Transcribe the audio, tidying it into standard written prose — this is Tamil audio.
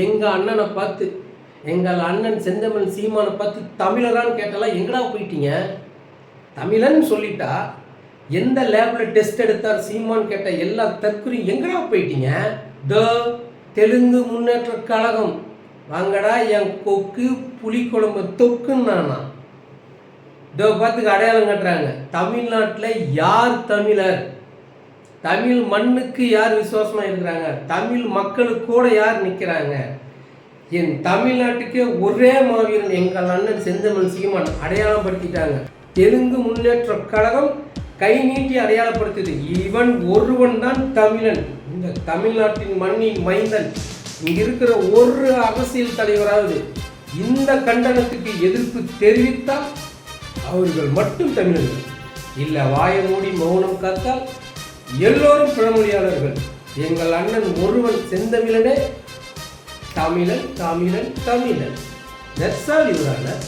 எங்கள் அண்ணனை பார்த்து, எங்கள் அண்ணன் செந்தமிழ் சீமானை பார்த்து தமிழரான்னு கேட்டாலாம் எங்கடா போயிட்டீங்க? தமிழன் சொல்லிட்டா எந்த லேபில் டெஸ்ட் எடுத்தார் சீமான் கேட்ட எல்லா தற்கொலையும் எங்கடா போயிட்டீங்க? தெலுங்கு முன்னேற்ற கழகம் வாங்கடா என் கொக்கு புளிக்குழம்பு தொக்குன்னு நானா பார்த்துக்கு அடையாளம் கட்டுறாங்க. தமிழ்நாட்டில் யார் தமிழர்? தமிழ் மண்ணுக்கு யார் விசுவாசமாக இருக்கிறாங்க? தமிழ் மக்களுக்கு கூட யார் நிற்கிறாங்க? என் தமிழ்நாட்டுக்கே ஒரே மாவீரன் எங்கள் அண்ணன் செந்தமிழ் சீமான் அடையாளம் படுத்திட்டாங்க. தெலுங்கு முன்னேற்ற கழகம் கை நீட்டி அடையாளப்படுத்துது. இவன் ஒருவன் தான் தமிழன், இந்த தமிழ்நாட்டின் மண்ணின் மைந்தன். இங்க இருக்கிற ஒரு அரசியல் தலைவராவது இந்த கண்டனத்துக்கு எதிர்ப்பு தெரிவித்தால் அவர்கள் மட்டும் தமிழர்கள். இல்லை வாய மூடி மௌனம் காத்தால் எல்லோரும் பிறமொழியாளர்கள். எங்கள் அண்ணன் ஒருவன் செந்தமிழனே தமிழன் தமிழன் தமிழன். That's all your honour.